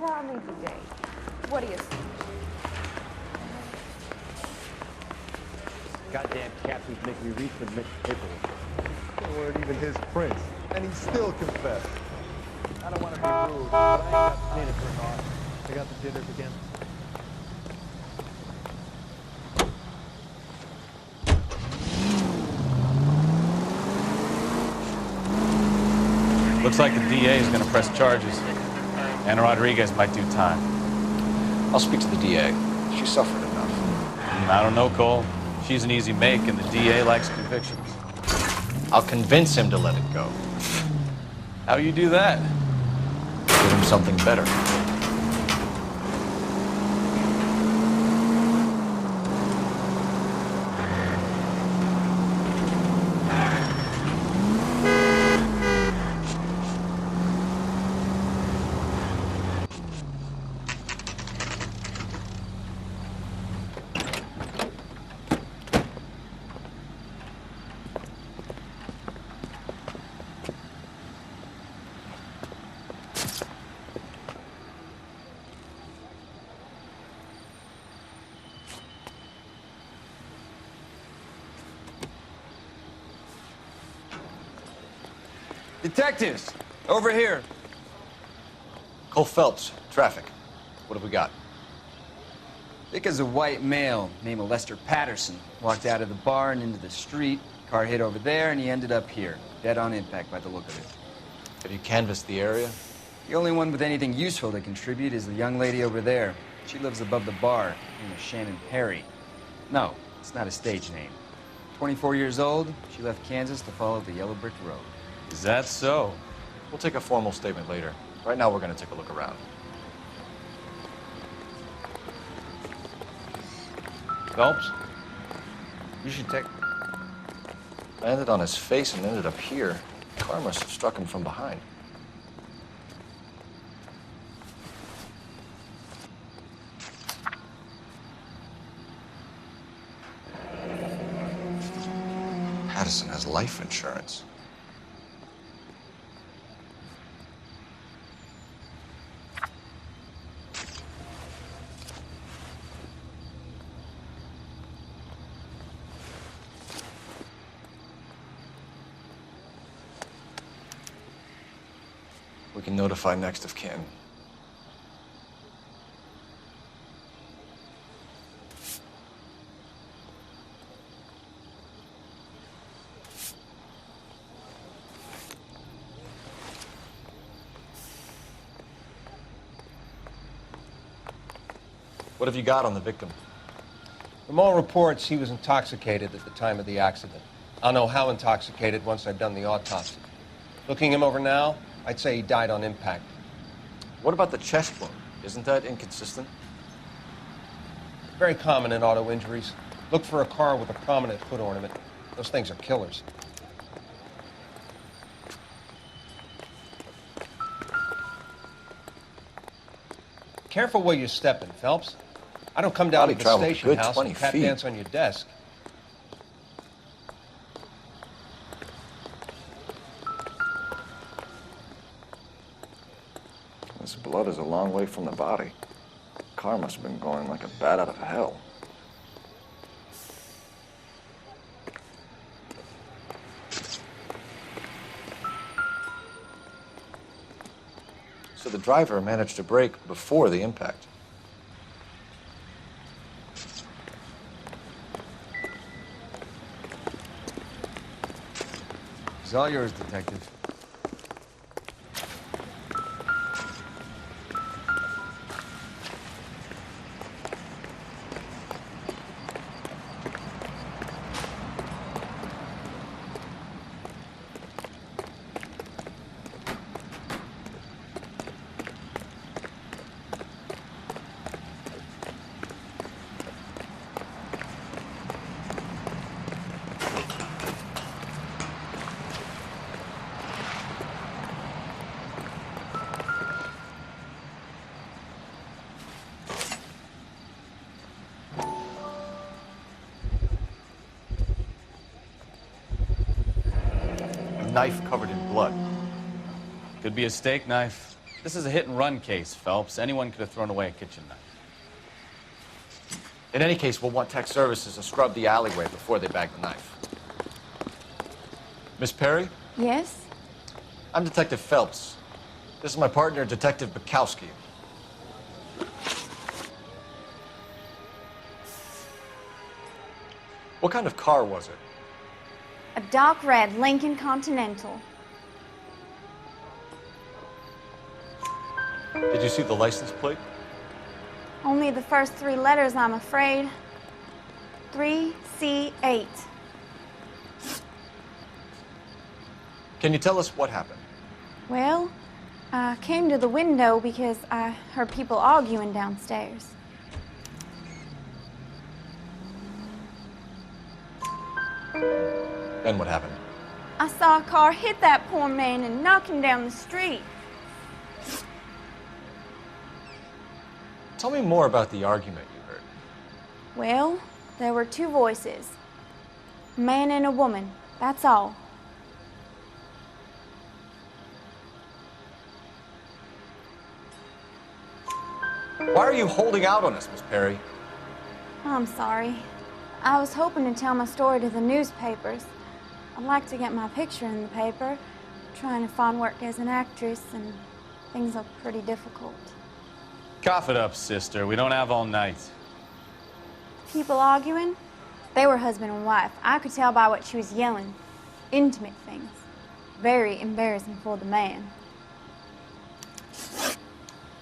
crowning today. What do you think? Goddamn captain's making me resubmit paperwork. They weren't even his prints, and he still confessed. I don't want to be rude, but I ain't got the dinner for Noire. I got the dinners again. Looks like the DA is going to press charges. And Rodriguez might do time. I'll speak to the DA. She suffered enough. I don't know, Cole. She's an easy make, and the DA likes convictions. I'll convince him to let it go. How you do that? Give him something better. Detectives, over here. Cole Phelps, traffic. What have we got? Because a white male named Lester Patterson walked out of the bar and into the street. Car hit over there, and he ended up here, dead on impact by the look of it. Have you canvassed the area? The only one with anything useful to contribute is the young lady over there. She lives above the bar, named Shannon Perry. No, it's not a stage name. 24 years old, she left Kansas to follow the yellow brick road. Is that so? We'll take a formal statement later. Right now, we're going to take a look around. Phelps? You should take... Landed on his face and ended up here. The car must have struck him from behind. Patterson has life insurance. We can notify next of kin. What have you got on the victim? From all reports, he was intoxicated at the time of the accident. I'll know how intoxicated once I've done the autopsy. Looking him over now, I'd say he died on impact. What about the chest wound? Isn't that inconsistent? Very common in auto injuries. Look for a car with a prominent foot ornament. Those things are killers. Careful where you're stepping, Phelps. I don't come down to the station house and tap dance on your desk. This blood is a long way from the body. The car must have been going like a bat out of hell. So the driver managed to brake before the impact. It's all yours, Detective. Knife covered in blood. Could be a steak knife. This is a hit-and-run case, Phelps. Anyone could have thrown away a kitchen knife. In any case, we'll want tech services to scrub the alleyway before they bag the knife. Miss Perry? Yes? I'm Detective Phelps. This is my partner, Detective Bukowski. What kind of car was it? A dark red Lincoln Continental. Did you see the license plate? Only the first 3 letters, I'm afraid. 3C8. Can you tell us what happened? Well, I came to the window because I heard people arguing downstairs. Then what happened? I saw a car hit that poor man and knock him down the street. Tell me more about the argument you heard. Well, there were 2 voices. A man and a woman, that's all. Why are you holding out on us, Miss Perry? I'm sorry. I was hoping to tell my story to the newspapers. I'd like to get my picture in the paper. Trying to find work as an actress, and things are pretty difficult. Cough it up, sister. We don't have all night. People arguing? They were husband and wife. I could tell by what she was yelling. Intimate things. Very embarrassing for the man.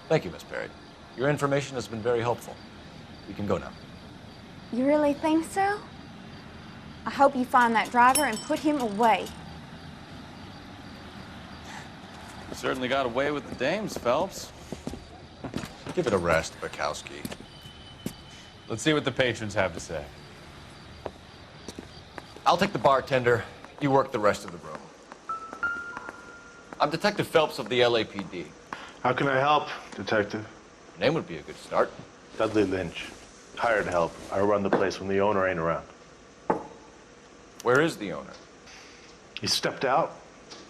Thank you, Miss Perry. Your information has been very helpful. You can go now. You really think so? I hope you find that driver and put him away. You certainly got away with the dames, Phelps. Give it a rest, Bukowski. Let's see what the patrons have to say. I'll take the bartender. You work the rest of the room. I'm Detective Phelps of the LAPD. How can I help, Detective? Name would be a good start. Dudley Lynch. Hired help. I run the place when the owner ain't around. Where is the owner? He stepped out.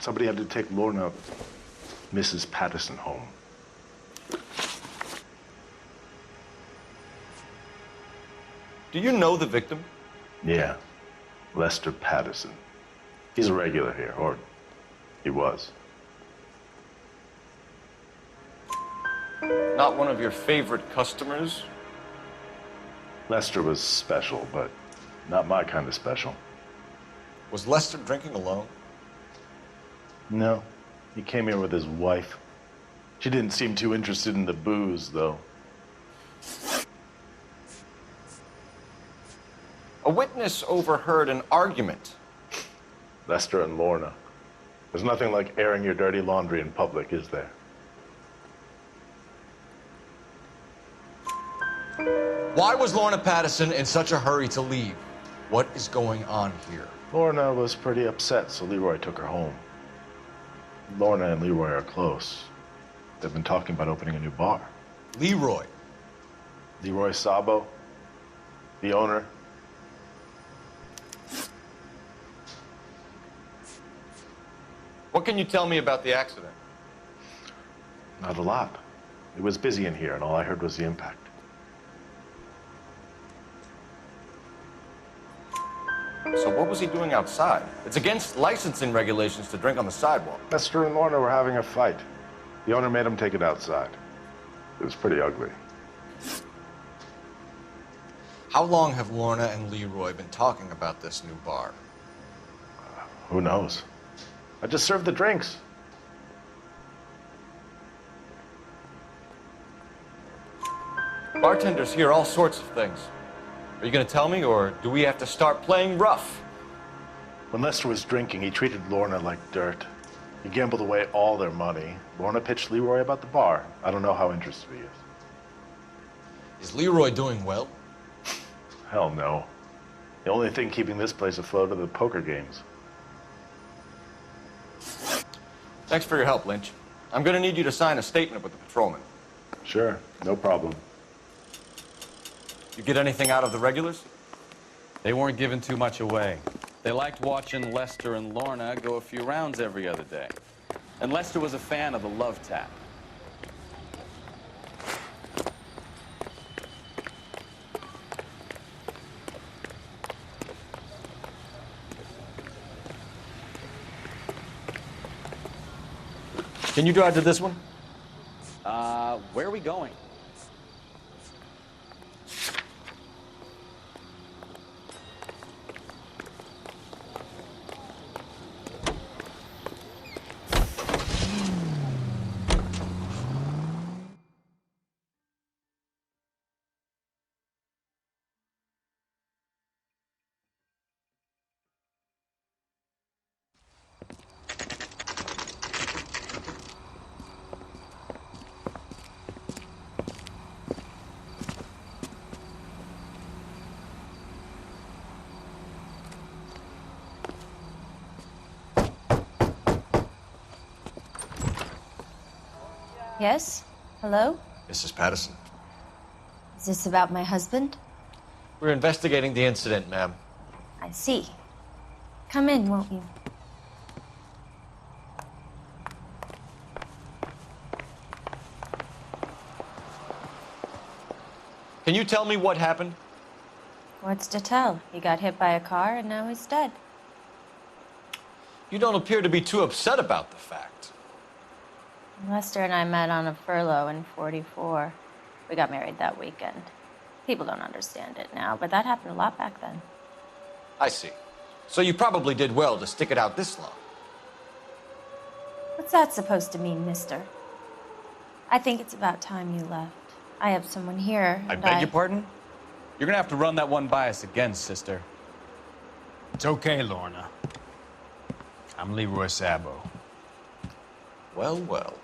Somebody had to take Lorna, Mrs. Patterson, home. Do you know the victim? Yeah. Lester Patterson. He's a regular here, or he was. Not one of your favorite customers? Lester was special, but not my kind of special. Was Lester drinking alone? No. He came here with his wife. She didn't seem too interested in the booze, though. A witness overheard an argument. Lester and Lorna. There's nothing like airing your dirty laundry in public, is there? Why was Lorna Patterson in such a hurry to leave? What is going on here? Lorna was pretty upset, so Leroy took her home. Lorna and Leroy are close. They've been talking about opening a new bar. Leroy. Leroy Sabo, the owner. What can you tell me about the accident? Not a lot. It was busy in here, and all I heard was the impact. So what was he doing outside? It's against licensing regulations to drink on the sidewalk. Lester and Lorna were having a fight. The owner made him take it outside. It was pretty ugly. How long have Lorna and Leroy been talking about this new bar? Who knows? I just served the drinks. Bartenders hear all sorts of things. Are you going to tell me, or do we have to start playing rough? When Lester was drinking, he treated Lorna like dirt. He gambled away all their money. Lorna pitched Leroy about the bar. I don't know how interested he is. Is Leroy doing well? Hell no. The only thing keeping this place afloat are the poker games. Thanks for your help, Lynch. I'm going to need you to sign a statement with the patrolman. Sure, no problem. You get anything out of the regulars? They weren't giving too much away. They liked watching Lester and Lorna go a few rounds every other day. And Lester was a fan of the love tap. Can you drive to this one? Where are we going? Yes? Hello? Mrs. Patterson. Is this about my husband? We're investigating the incident, ma'am. I see. Come in, won't you? Can you tell me what happened? What's to tell? He got hit by a car and now he's dead. You don't appear to be too upset about the fact. Lester and I met on a furlough in '44. We got married that weekend. People don't understand it now, but that happened a lot back then. I see. So you probably did well to stick it out this long. What's that supposed to mean, mister? I think it's about time you left. I have someone here, I and beg your pardon? You're gonna have to run that one by us again, sister. It's okay, Lorna. I'm Leroy Sabo. Well, well.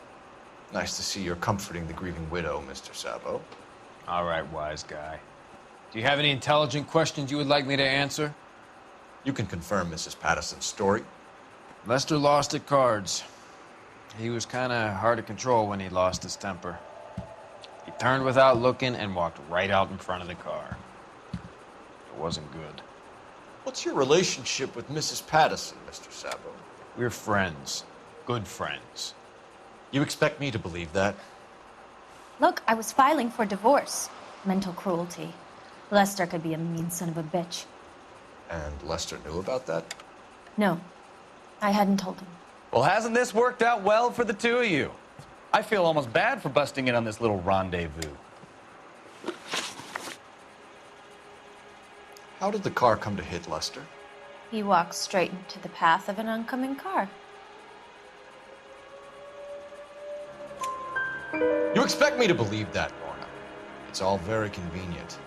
Nice to see you're comforting the grieving widow, Mr. Sabo. All right, wise guy. Do you have any intelligent questions you would like me to answer? You can confirm Mrs. Patterson's story. Lester lost at cards. He was kind of hard to control when he lost his temper. He turned without looking and walked right out in front of the car. It wasn't good. What's your relationship with Mrs. Patterson, Mr. Sabo? We're friends. Good friends. You expect me to believe that? Look, I was filing for divorce. Mental cruelty. Lester could be a mean son of a bitch. And Lester knew about that? No, I hadn't told him. Well, hasn't this worked out well for the two of you? I feel almost bad for busting in on this little rendezvous. How did the car come to hit Lester? He walked straight into the path of an oncoming car. You expect me to believe that, Lorna? It's all very convenient.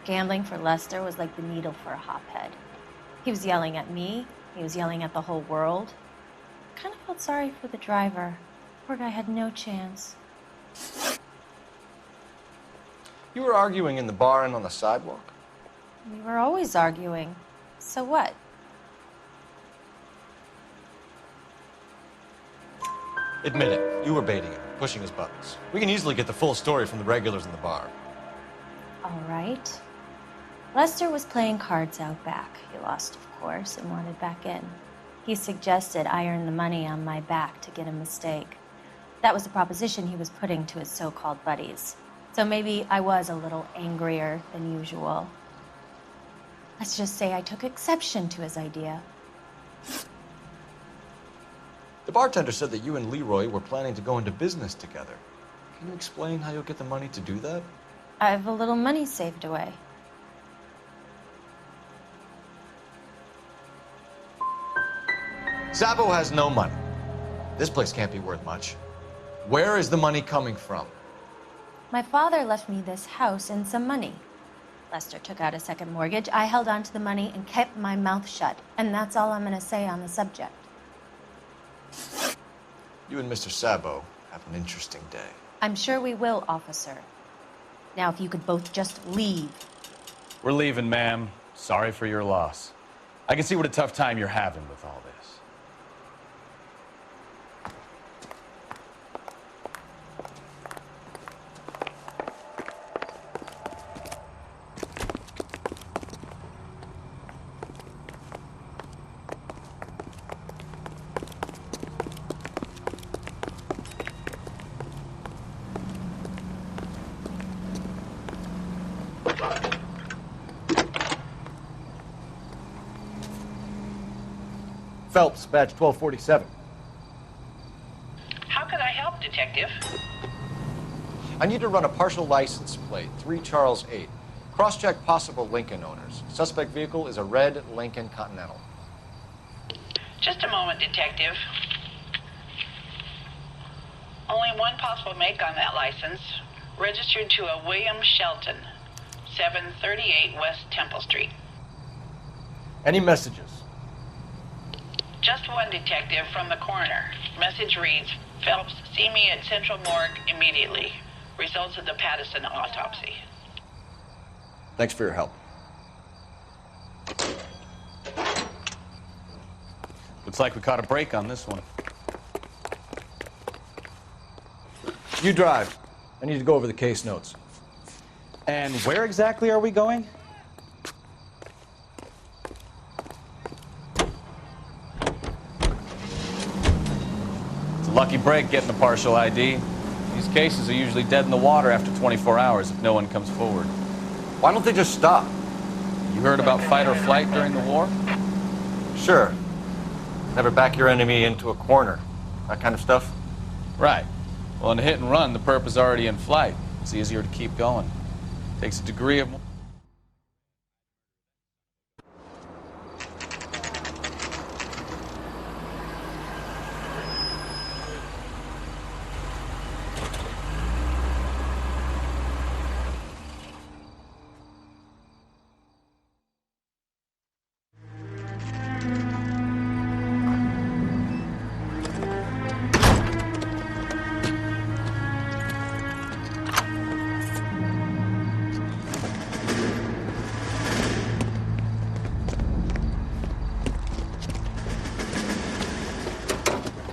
Gambling for Lester was like the needle for a hophead. He was yelling at me. He was yelling at the whole world. I kind of felt sorry for the driver. Poor guy had no chance. You were arguing in the bar and on the sidewalk? We were always arguing. So what? Admit it. You were baiting him, pushing his buttons. We can easily get the full story from the regulars in the bar. All right. Lester was playing cards out back. He lost, of course, and wanted back in. He suggested I earn the money on my back to get a mistake. That was the proposition he was putting to his so-called buddies. So maybe I was a little angrier than usual. Let's just say I took exception to his idea. The bartender said that you and Leroy were planning to go into business together. Can you explain how you'll get the money to do that? I have a little money saved away. Sabo has no money. This place can't be worth much. Where is the money coming from? My father left me this house and some money. Lester took out a second mortgage. I held on to the money and kept my mouth shut. And that's all I'm going to say on the subject. You and Mr. Sabo have an interesting day. I'm sure we will, officer. Now, if you could both just leave. We're leaving, ma'am. Sorry for your loss. I can see what a tough time you're having with all this. Phelps, badge 1247. How Detective. I need to run a partial license plate, 3 Charles 8. Cross-check possible Lincoln owners. Suspect vehicle is a red Lincoln Continental. Just a moment, Detective. Only one possible make on that license. Registered to a William Shelton, 738 West Temple Street. Any messages? Just one, Detective, from the coroner. Message reads, Phelps, see me at Central Morgue immediately. Results of the Pattison autopsy. Thanks for your help. Looks like we caught a break on this one. You drive. I need to go over the case notes. And where exactly are we going? It's a lucky break getting a partial ID. These cases are usually dead in the water after 24 hours if no one comes forward. Why don't they just stop? You heard about fight or flight during the war? Sure. Never back your enemy into a corner. That kind of stuff? Right. Well, in a hit and run, the perp is already in flight. It's easier to keep going. Takes a degree of...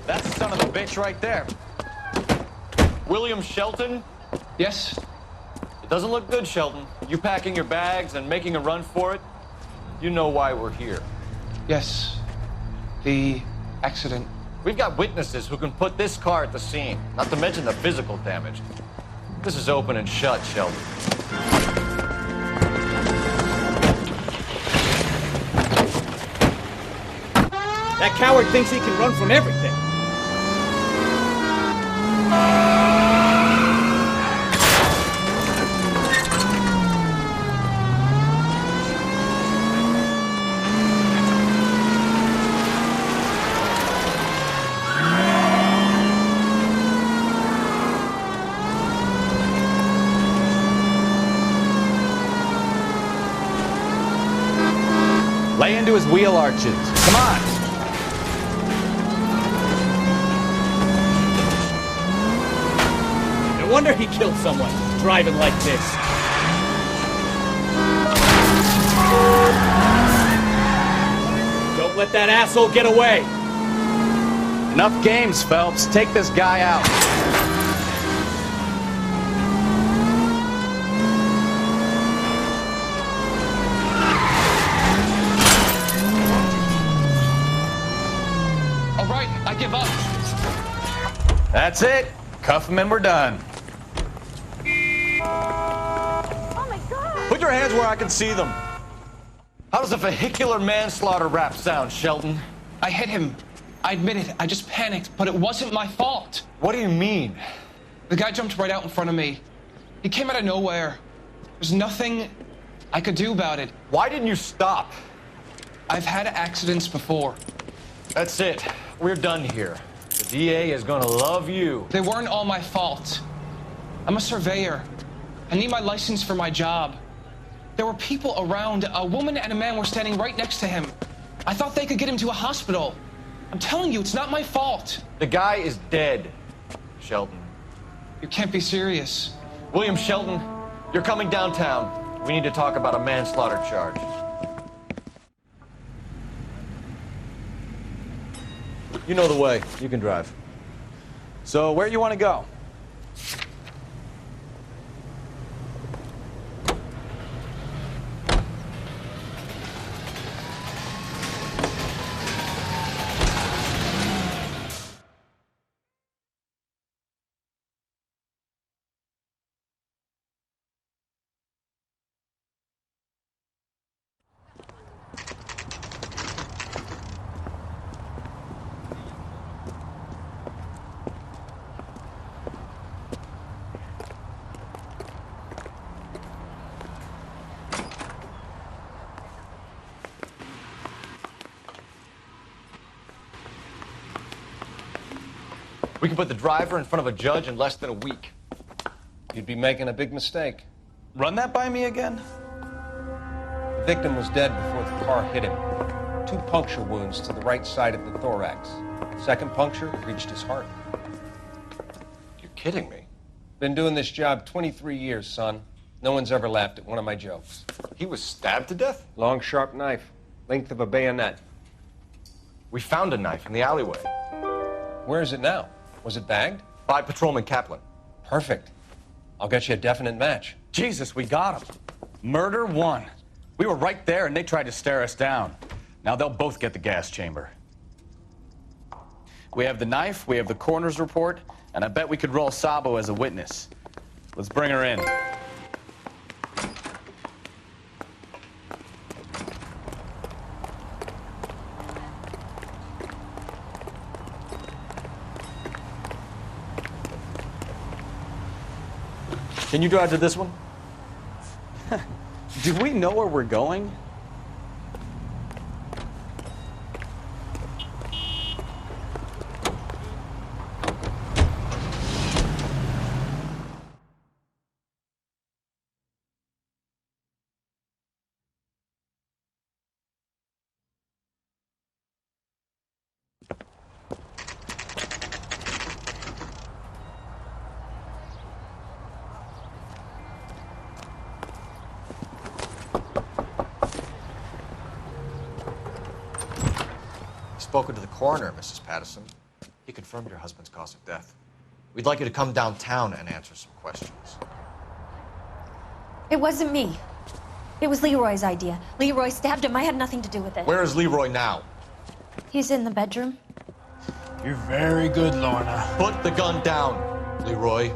That's the son of a bitch right there. William Shelton? Yes? It doesn't look good, Shelton. You packing your bags and making a run for it? You know why we're here. Yes. The accident. We've got witnesses who can put this car at the scene, not to mention the physical damage. This is open and shut, Shelton. That coward thinks he can run from everything. Lay into his wheel arches. Come on. No wonder he killed someone, driving like this. Don't let that asshole get away. Enough games, Phelps. Take this guy out. All right, I give up. That's it. Cuff him and we're done. Oh my God! Put your hands where I can see them. How does a vehicular manslaughter rap sound, Shelton? I hit him. I admit it. I just panicked, but it wasn't my fault. What do you mean? The guy jumped right out in front of me. He came out of nowhere. There's nothing I could do about it. Why didn't you stop? I've had accidents before. That's it. We're done here. The DA is gonna love you. They weren't all my fault. I'm a surveyor. I need my license for my job. There were people around. A woman and a man were standing right next to him. I thought they could get him to a hospital. I'm telling you, it's not my fault. The guy is dead, Shelton. You can't be serious. William Shelton, you're coming downtown. We need to talk about a manslaughter charge. You know the way. You can drive. So where you want to go? We can put the driver in front of a judge in less than a week. You'd be making a big mistake. Run that by me again? The victim was dead before the car hit him. 2 puncture wounds to the right side of the thorax. Second puncture reached his heart. You're kidding me. Been doing this job 23 years, son. No one's ever laughed at one of my jokes. He was stabbed to death? Long, sharp knife. Length of a bayonet. We found a knife in the alleyway. Where is it now? Was it bagged? By Patrolman Kaplan. Perfect. I'll get you a definite match. Jesus, we got him. Murder 1. We were right there and they tried to stare us down. Now they'll both get the gas chamber. We have the knife, we have the coroner's report, and I bet we could roll Sabo as a witness. Let's bring her in. Can you drive to this one? Do we know where we're going? Spoken to the coroner, Mrs. Patterson. He confirmed your husband's cause of death. We'd like you to come downtown and answer some questions. It wasn't me. It was Leroy's idea. Leroy stabbed him. I had nothing to do with it. Where is Leroy now? He's in the bedroom. You're very good, Lorna. Put the gun down, Leroy.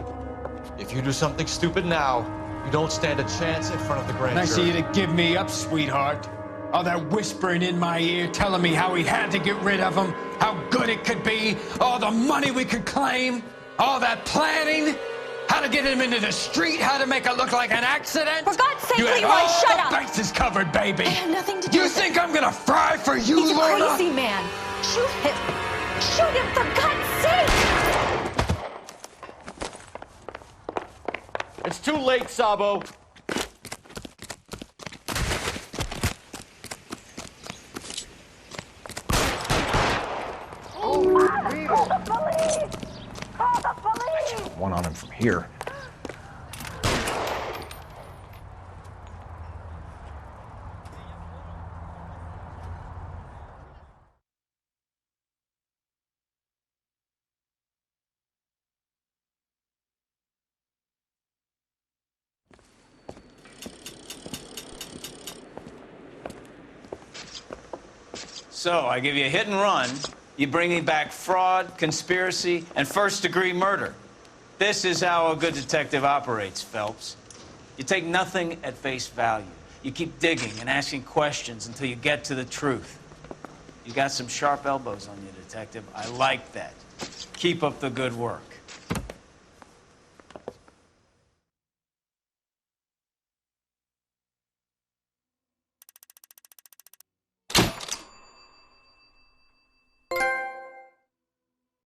If you do something stupid now, you don't stand a chance in front of the grand Nice of jury. you to give me up, sweetheart. All that whispering in my ear, telling me how we had to get rid of him, how good it could be, all the money we could claim, all that planning, how to get him into the street, how to make it look like an accident. For God's sake, you had Leroy, all shut the up. bases covered, baby. I had nothing to do You with think it. I'm gonna fry for you, He's a Lorna? crazy man. Shoot him. Shoot him, for God's sake. It's too late, Sabo. One on him from here. So, I give you a hit and run. You bring me back fraud, conspiracy, and first-degree murder. This is how a good detective operates, Phelps. You take nothing at face value. You keep digging and asking questions until you get to the truth. You got some sharp elbows on you, detective. I like that. Keep up the good work.